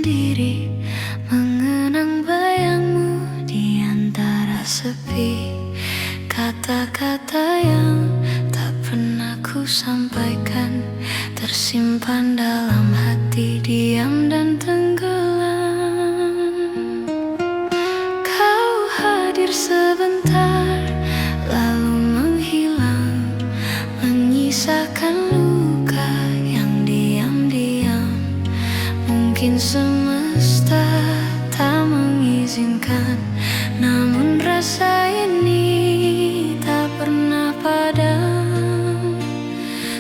sendiri, mengenang bayangmu di antara sepi. Kata-kata yang tak pernah ku sampaikan, tersimpan dalam hati, diam dan tenggelam. Kau hadir sebentar, lalu menghilang, menyisakan luka yang diam-diam. Mungkin semesta tak mengizinkan, namun rasa ini tak pernah padam.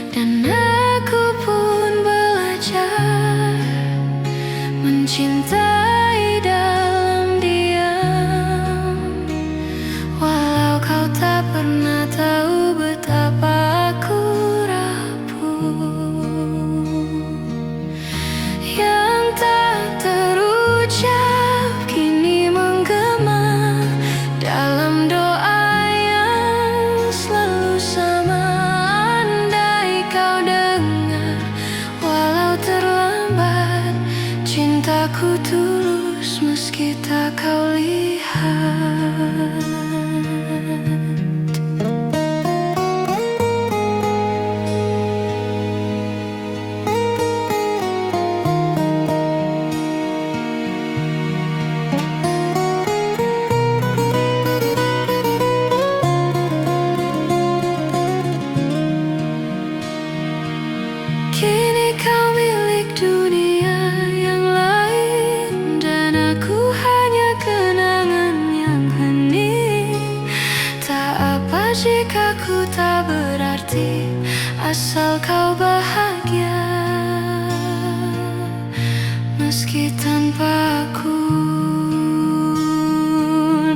Dan aku pun belajar mencintai dalam diam, walau kau tak pernah tahu betapa aku rapuh. Yang tak terucap kini menggema dalam doa yang selalu sama. Andai kau dengar, walau terlambat, cintaku tulus meski tak kau lihat. Kini kau milik dunia yang lain, dan aku hanya kenangan yang hening. Tak apa jika ku tak berarti, asal kau bahagia meski tanpa aku.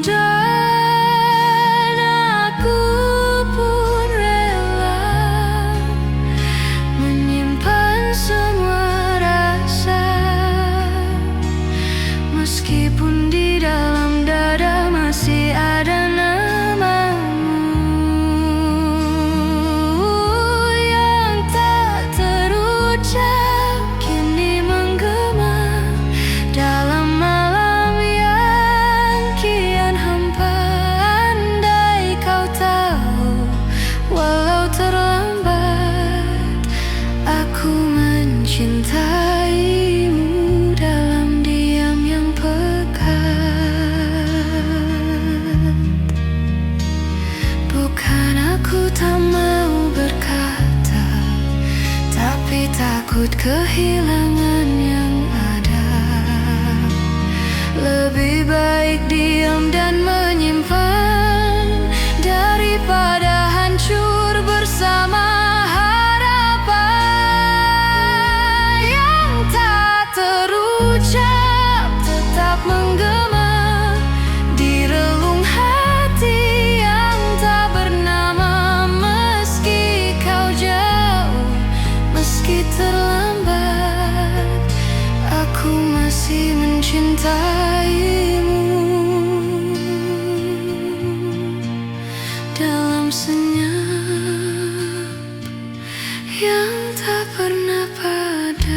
Dan aku pun rela menyimpan semua rasa, meskipun di dalam dada masih ada namamu. Yang tak terucap kini menggema dalam malam yang kian hampa. Andai kau tahu, walau terlambat, aku mencintaimu dalam diam yang pekat. Bukan aku tak mau berkata, tapi takut kehilangan yang ada. Lebih baik diam dan menyimpan daripada hancur bersama harapan. Yang tak terucap tetap menggema di relung hati yang tak bernama. Meski kau jauh, meski terlambat, aku masih mencintaimu dalam senyap yang tak pernah padam.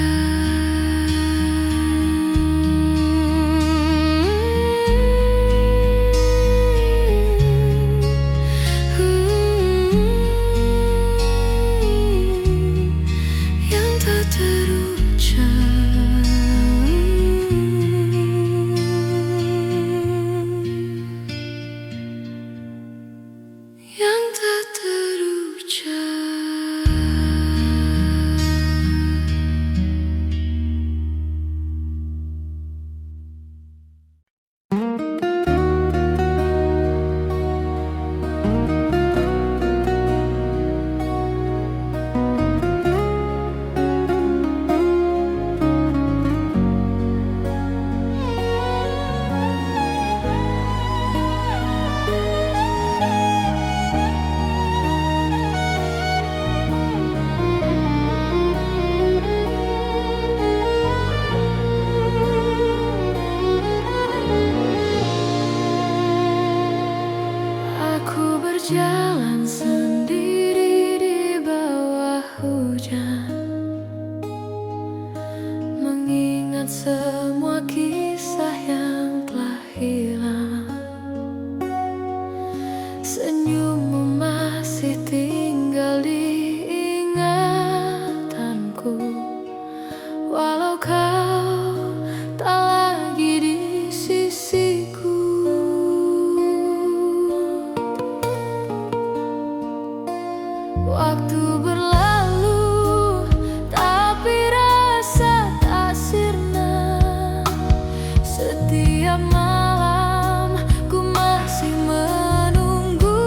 Yang tak terucap, yang tak terucap. Berjalan sendiri di bawah hujan, mengingat semua Senyummu masih tinggal di ingatanku, walau kau tak lagi di sisiku. Waktu berlalu, tapi rasa tak sirna. Setiap malam ku masih menunggu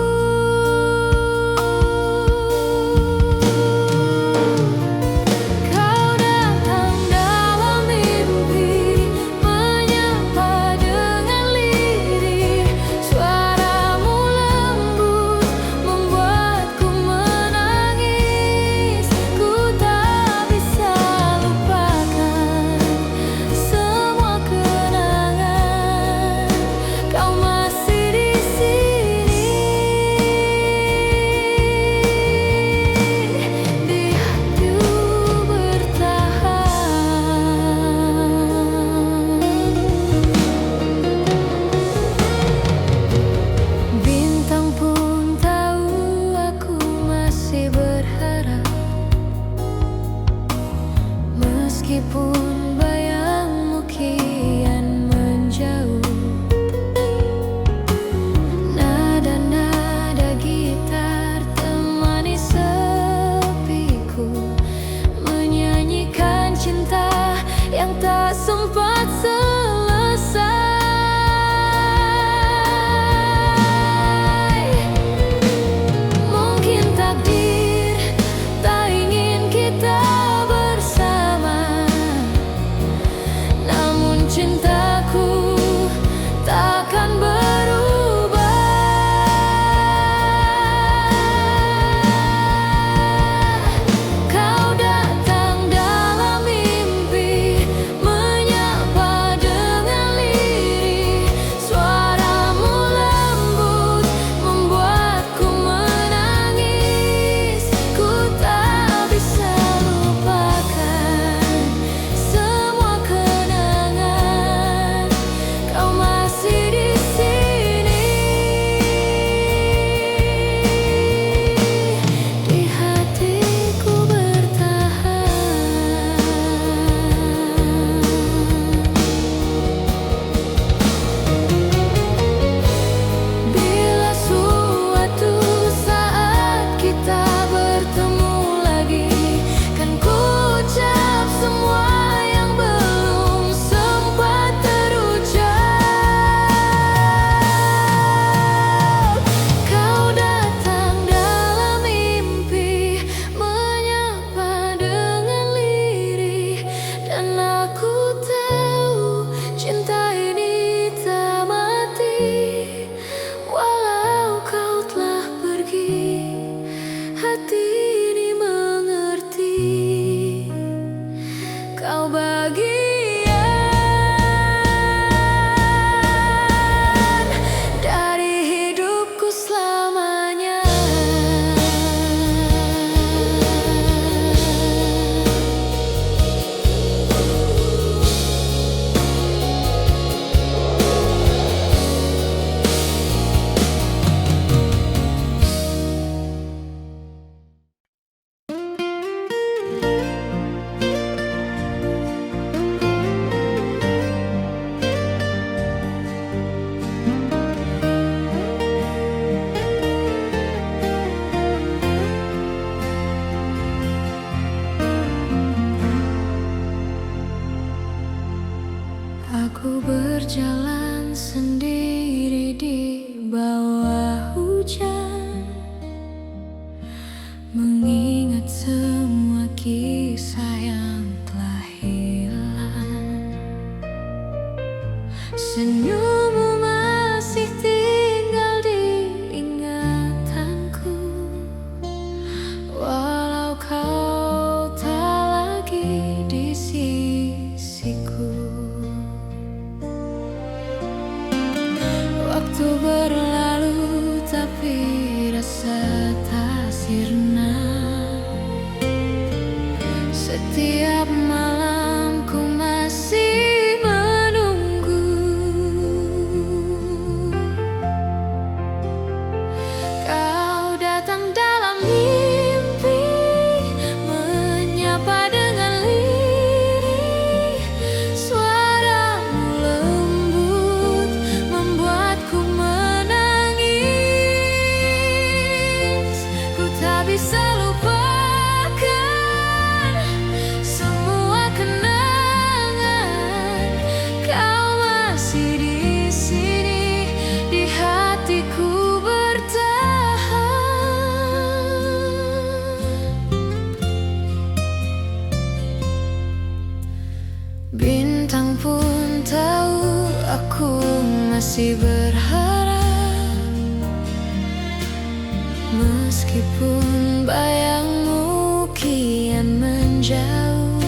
Meskipun bayangmu kian menjauh,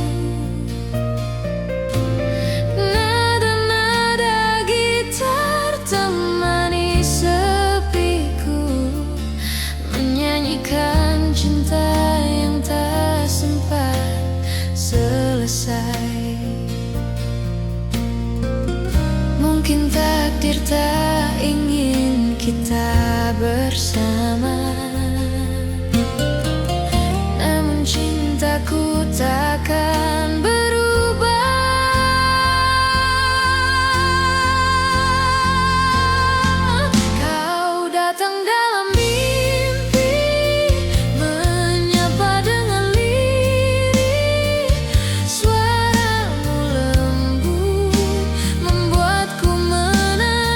nada-nada gitar temani sepiku, menyanyikan cinta yang tak sempat selesai. Mungkin takdir tak ingin kita bersama, namun cintaku takkan berubah. Kau datang dalam mimpi, menyapa dengan lirih. Suaramu lembut membuatku menangis.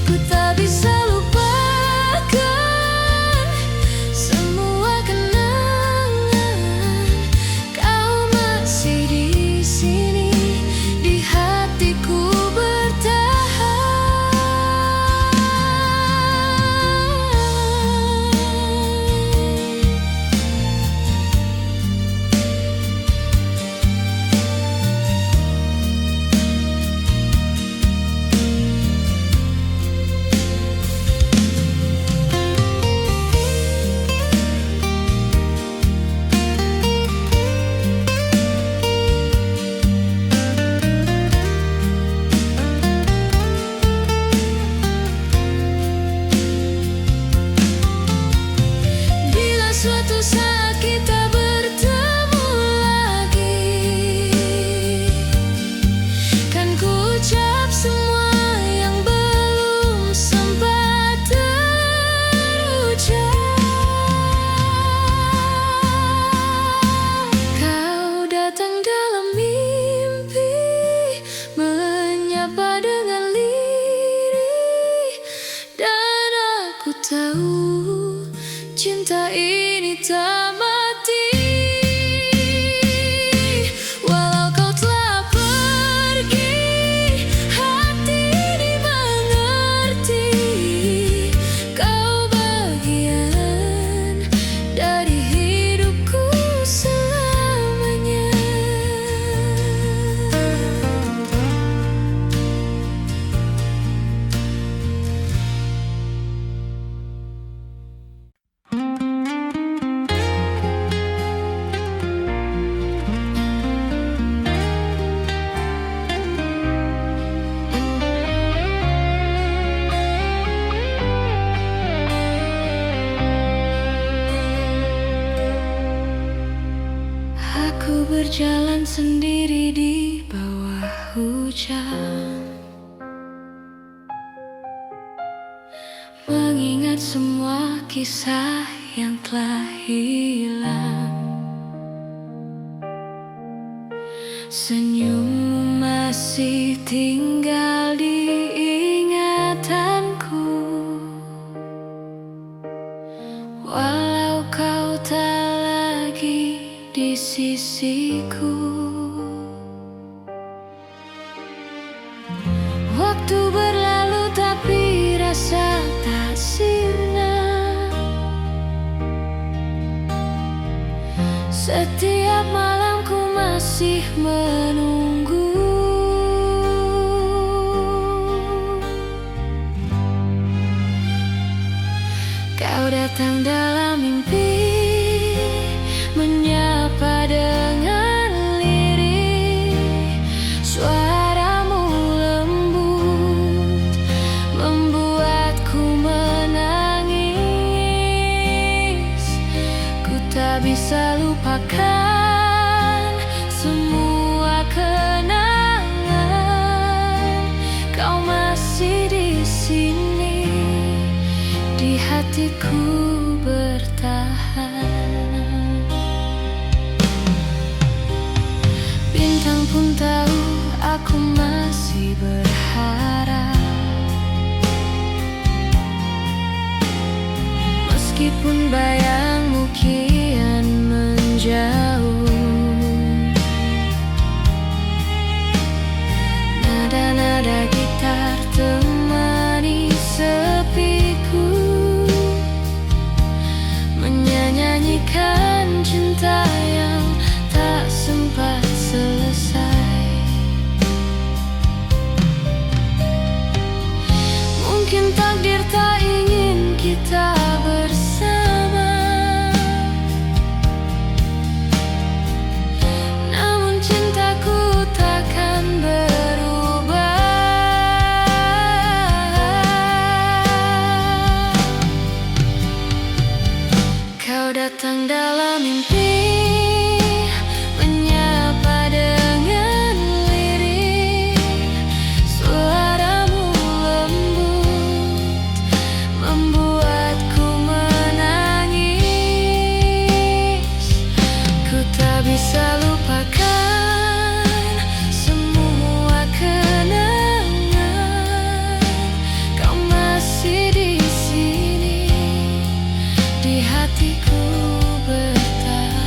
Ku tak bisa lupakan semua kenangan. Kau masih di sini, di hatiku bertahan. Bila suatu saat kita bertemu lagi, kan ku ucap semua yang belum sempat terucap. Kau datang dalam mimpi, menyapa dengan lirih, dan aku tahu cinta ini tak mati. Walau kau telah pergi, hati ini mengerti. Kau bagian dari hidupku selamanya. Aku berjalan sendiri di bawah hujan, mengingat semua kisah yang telah hilang. Senyummu masih tinggal di ingatanku, walau kau tak lagi di sisiku. Waktu berlalu tapi rasa tak sirna. Setiap malam ku masih menunggu. Kau datang dalam mimpi, menyapa dengan lirih. Suaramu lembut membuatku menangis. Ku tak bisa lupakan semua kenangan. Kau masih di sini, di hatiku bertahan. Bintang pun tahu aku masih berharap. Meskipun bayangmu kian menjauh, nada-nada gitar temani sepiku. datang dalam mimpi, menyapa dengan lirih. Suaramu lembut, membuatku menangis. Ku tak bisa lupakan semua kenangan. Kau masih di sini, di hatiku bertahan.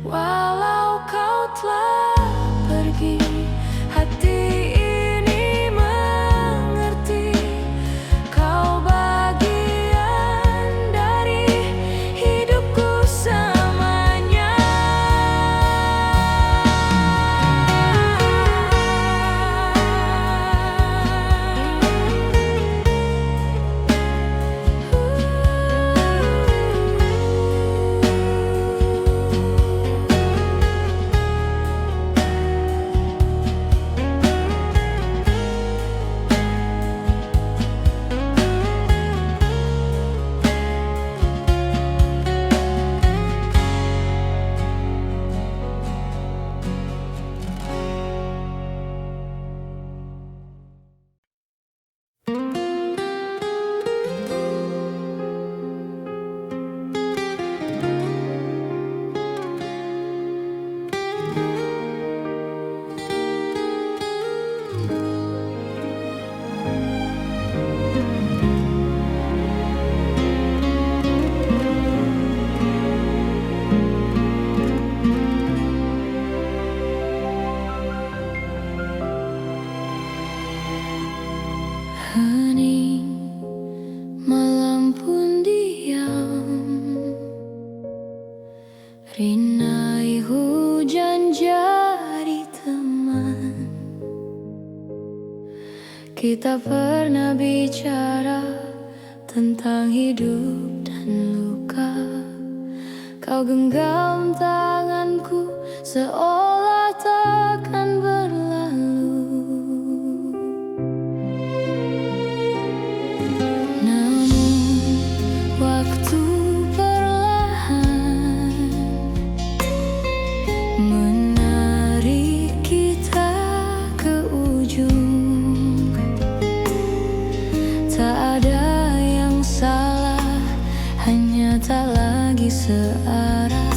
Walau kau telah pergi, hati ini mengerti. Kau bagian dari hidupku selamanya. Hening, malam pun diam. Rinai hujan jadi teman. Kita pernah bicara tentang hidup dan luka. Kau genggam tanganku seolah takkan berlalu. Waktu perlahan menarik kita ke ujung. Tak ada yang salah, hanya tak lagi searah.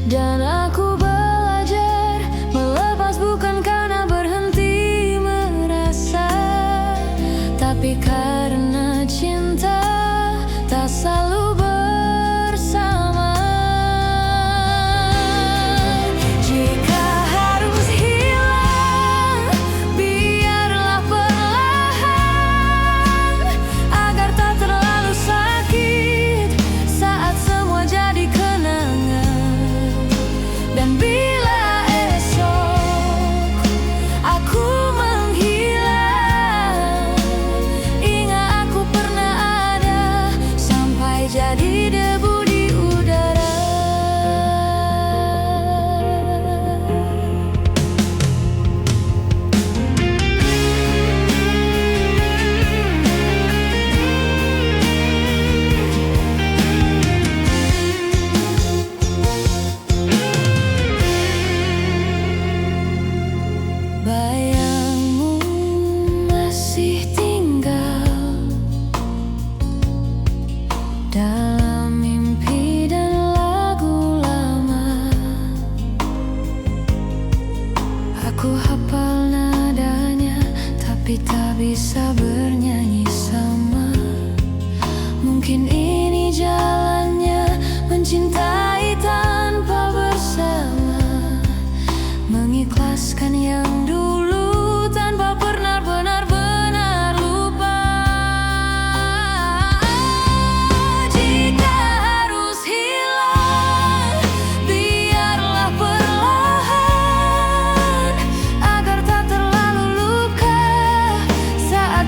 Dan aku belajar melepas bukan karena berhenti merasa, tapi karena cinta tak selalu bersama. Jika harus hilang, biarlah perlahan, agar tak terlalu sakit saat semua jadi kenangan. Dan bila esok aku menghilang, ingat aku pernah ada, sampai jadi debu di udara. Bayangmu masih tinggal dalam mimpi dan lagu lama. Aku hafal nadanya, tapi tak bisa bernyanyi sama. Mungkin ini jalannya mencintai tanpa bersama, mengikhlaskan yang dulu tanpa pernah benar-benar lupa. Jika harus hilang, biarlah perlahan, agar tak terlalu luka saat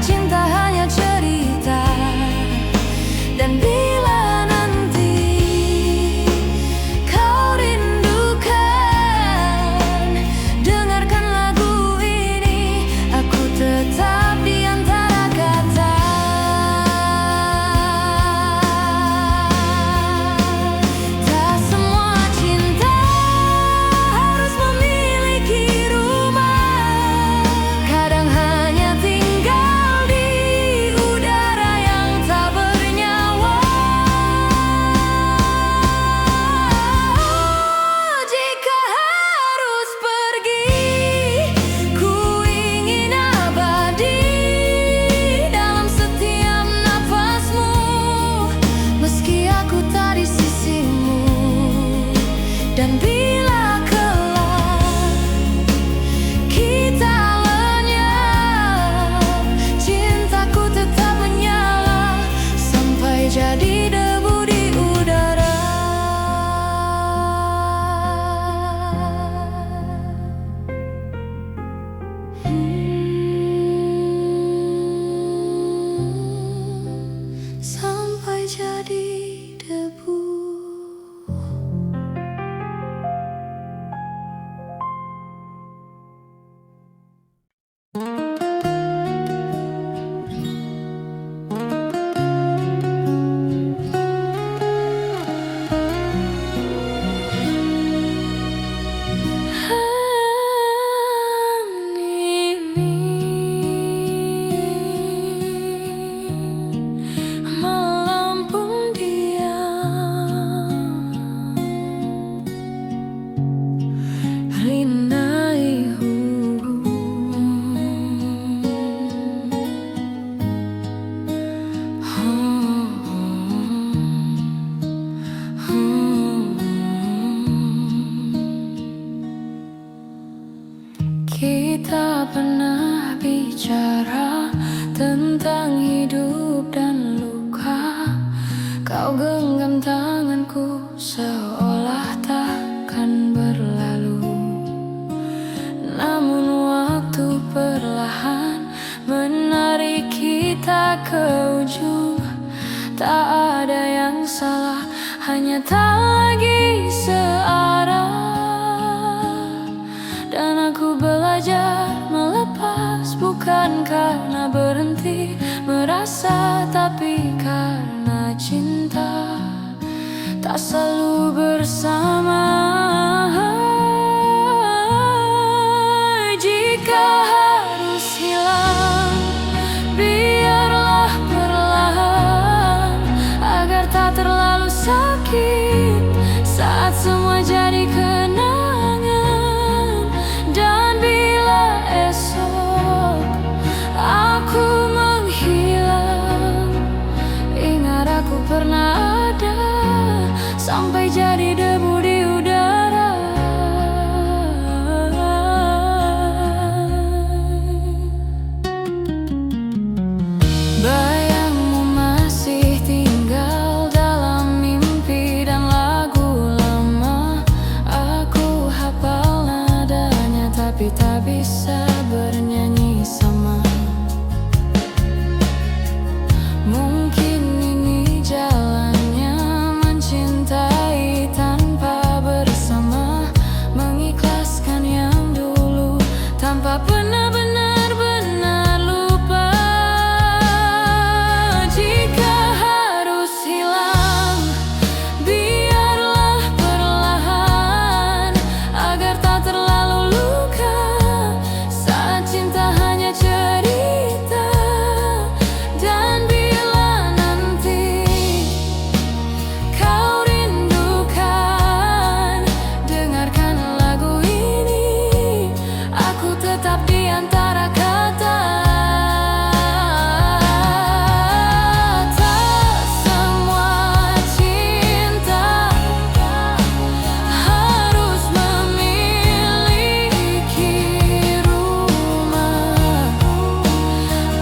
Kita pernah bicara tentang hidup dan luka. Kau genggam tanganku seolah takkan berlalu. Namun waktu perlahan menarik kita ke ujung. Tak ada yang salah, hanya tak lagi searah. Dan aku belajar melepas, bukan karena berhenti merasa, tapi karena cinta tak selalu bersama. Jika harus hilang, biarlah perlahan, agar tak terlalu sakit saat semua jadi kenangan. Dan bila esok aku menghilang, ingat aku pernah ada, sampai jadi debu di udara. Bayangmu masih tinggal dalam mimpi dan lagu lama. Aku hafal nadanya, tapi tak bisa bernyanyi sama. Mungkin ini jalannya mencintai tanpa bersama, mengikhlaskan yang dulu tanpa pernah benar-benar lupa. Jika harus hilang, biarlah perlahan, agar tak terlalu luka saat cinta hanya cerita. Dan bila nanti kau rindukan, dengarkan lagu ini. Aku tetap di antara kata. Tak semua cinta harus memiliki rumah.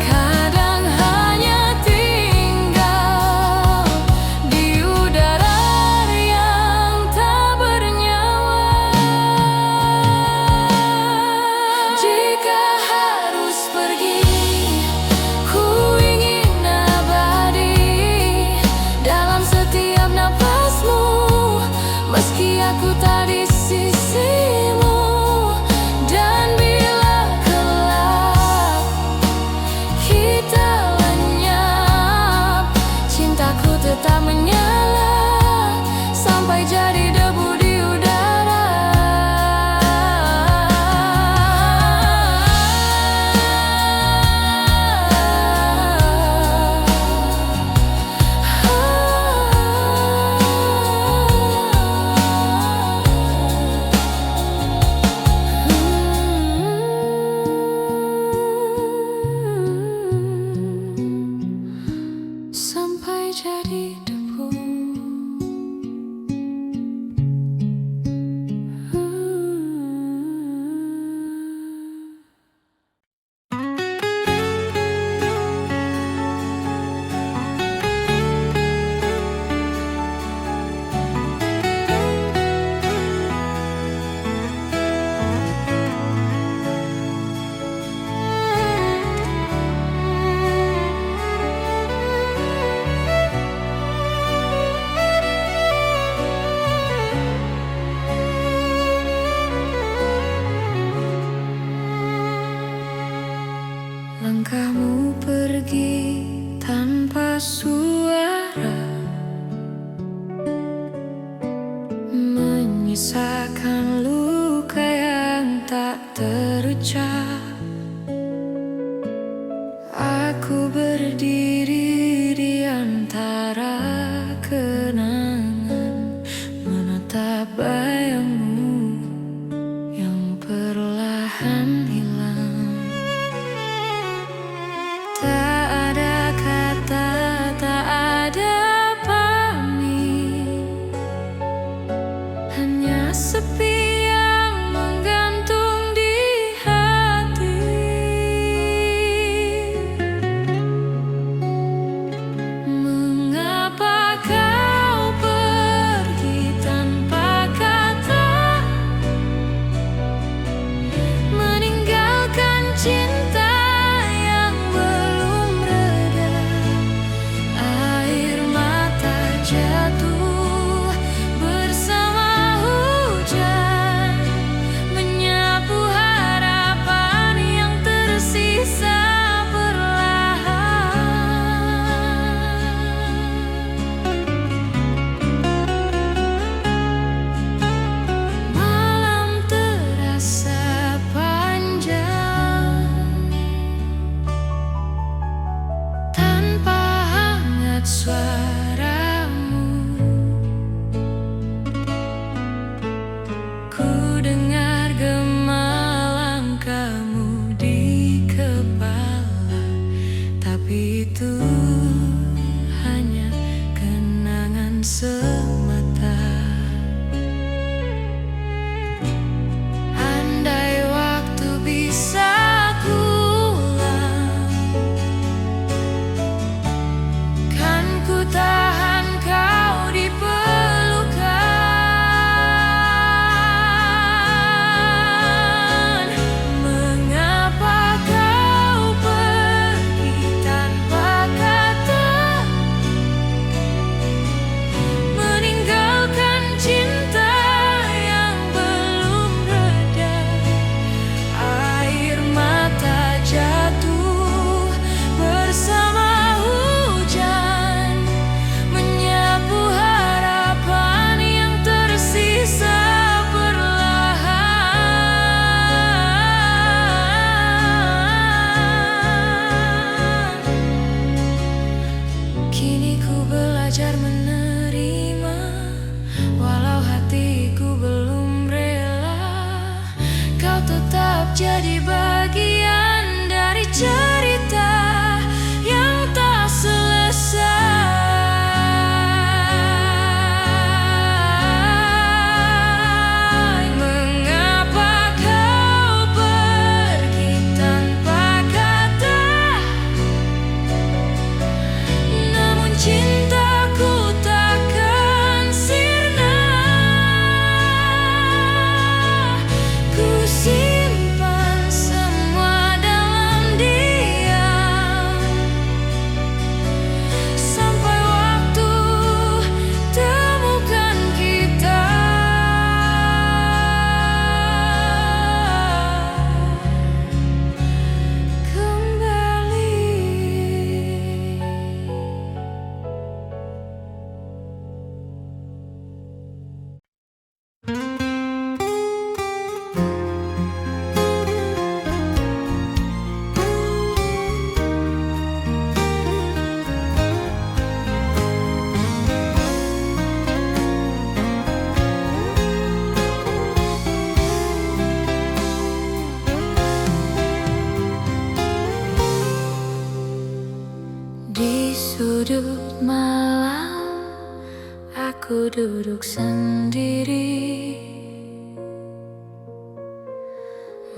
Kadang hanya tinggal di udara yang tak bernyawa. Jika harus pergi, ku ingin abadi dalam setiap napasmu, meski aku tak di sisimu. Dan bila kelak kita lenyap, cintaku tetap menyala, sampai jadi debu di udara. Sampai jadi debu. Langkahmu pergi tanpa suara, menyisakan luka yang tak terucap. Aku berdiri di antara kenangan, menatap bayangmu yang perlahan hilang. Tak ada kata, tak ada pamit, hanya sepi yang menggantung di hati. jadi bagian dari cerita yang tak selesai. Mengapa kau pergi tanpa kata? Namun cintaku takkan sirna. Ku simpan semua dalam diam sampai waktu temukan kita kembali. Di sudut malam aku duduk sendiri,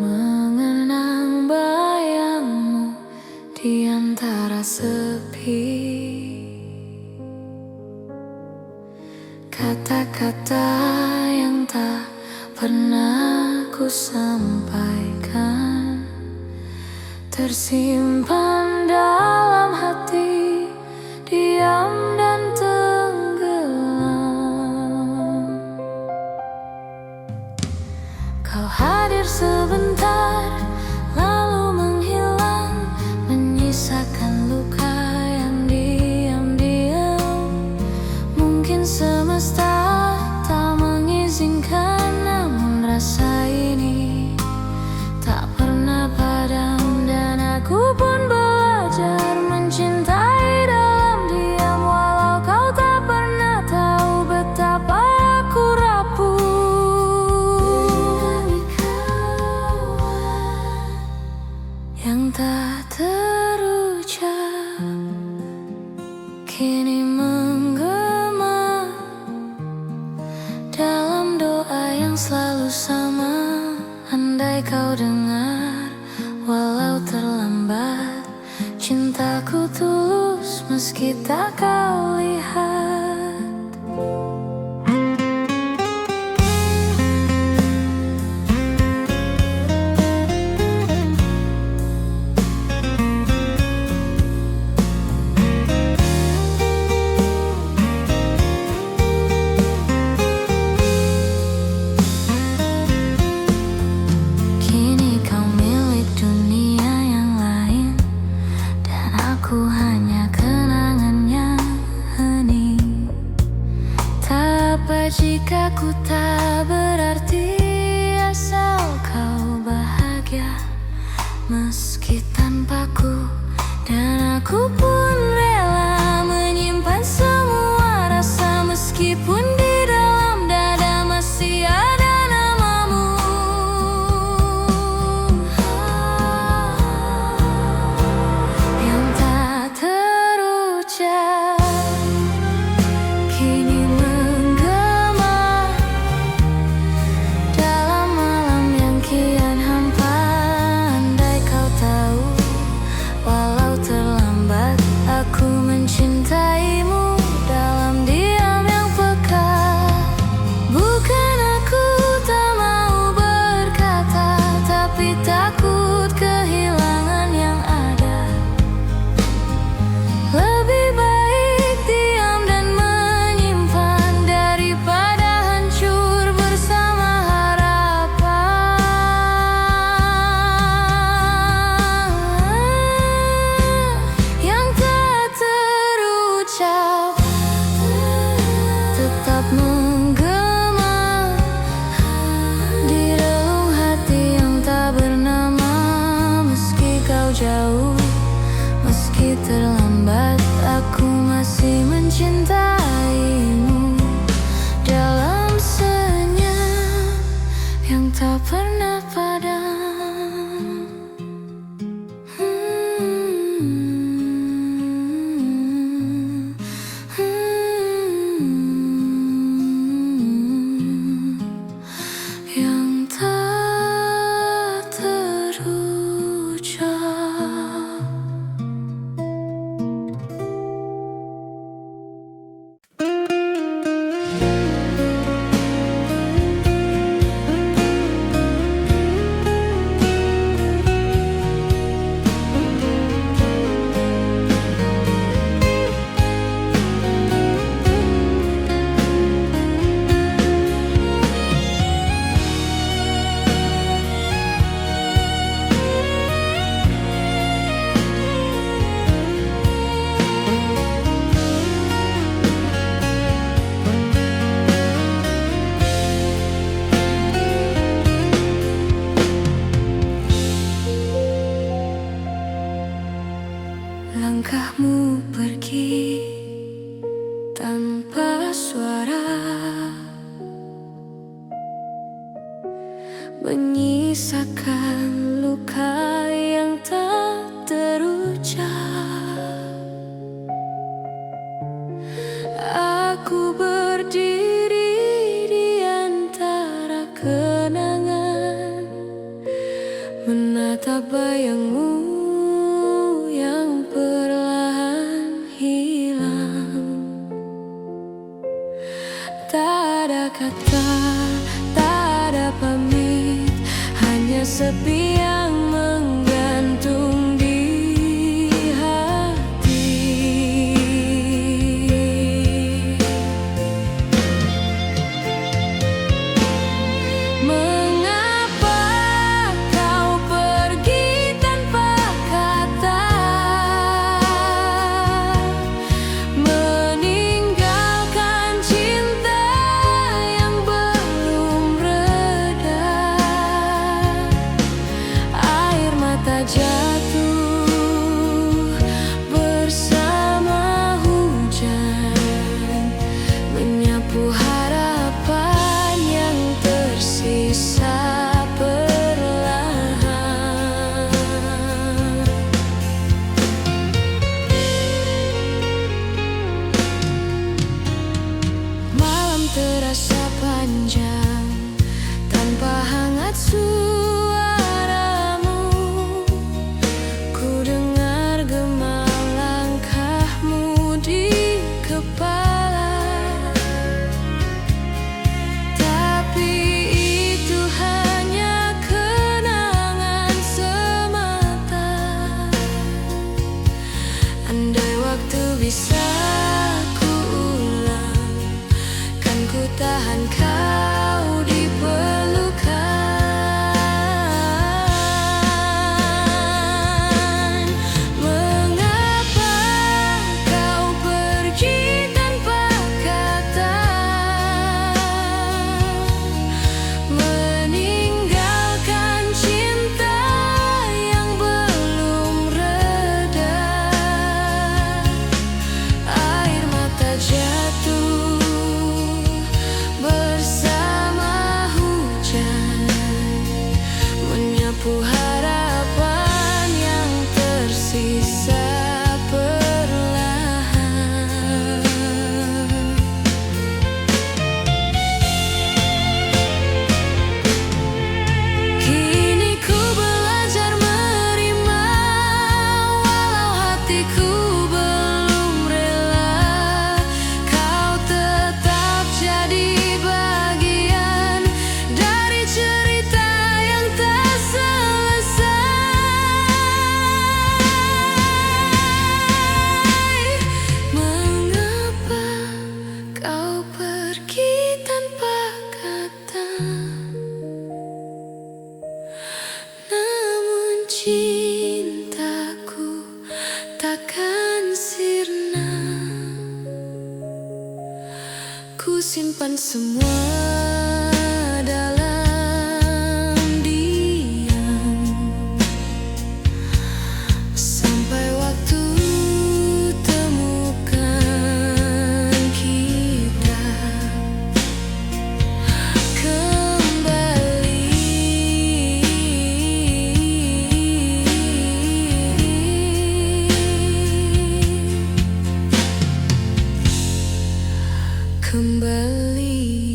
mengenang bayangmu di antara sepi. Kata-kata yang tak pernah ku sampaikan tersimpan dalam hati, diam dan tenggelam. Kau hadir sebentar, lalu menghilang, menyisakan luka yang diam-diam. Mungkin semesta tak mengizinkan, namun rasa ini tak pernah padam. Dan aku pun belajar mencintai dalam diam, walau kau tak pernah tahu betapa aku rapuh. Yang tak terucap kini menggema dalam doa yang selalu sama. Andai kau dengar, walau terlambat, cintaku tulus meski tak kau lihat. Kini kau milik dunia yang lain, dan aku hanya kenangan yang hening. Tak apa jika ku tak berarti, asal kau bahagia meski tanpaku. Dan aku pun rela menyimpan semua rasa, meskipun di dalam dada masih ada namamu. Yang tak terucap kini menggema dalam malam yang kian hampa. Andai kau tahu, walau terlambat, aku mencintaimu dalam diam yang peka. Bukan aku tak mau berkata, tapi takut kehilangan yang ada. Lebih baik diam dan menyimpan daripada hancur bersama harapan. Yang tak terucap tetap menggema di relung hati yang tak bernama. Meski kau jauh, meski terlambat, aku masih mencintaimu dalam senyap yang tak pernah padam. menyisakan luka yang tak terucap. Aku berdiri di antara kenangan, menatap bayangmu yang perlahan hilang. Tak ada kata, tak ada pamit, hanya sepi yang menggantung di hati. Mengapa kau pergi tanpa kata, meninggalkan cinta yang belum reda? Air mata jatuh bersama hujan, menyapu harapan yang tersisa perlahan. Malam terasa panjang tanpa hangat suaramu. Ku dengar gema langkahmu di kepala, tapi itu hanya kenangan semata. Andai waktu bisa ku ulang, kan ku tahan kau di pelukan. Mengapa kau pergi tanpa kata, meninggalkan cinta yang belum reda? Air mata jatuh bersama hujan, menyapu harapan yang tersisa perlahan. Kini ku belajar menerima, walau hatiku belum rela. Kau tetap jadi bagian dari cerita yang tak selesai. Mengapa kau pergi tanpa kata, namun cintaku takkan sirna. Ku simpan semua dalam diam, sampai waktu temukan kita kembali. Kembali.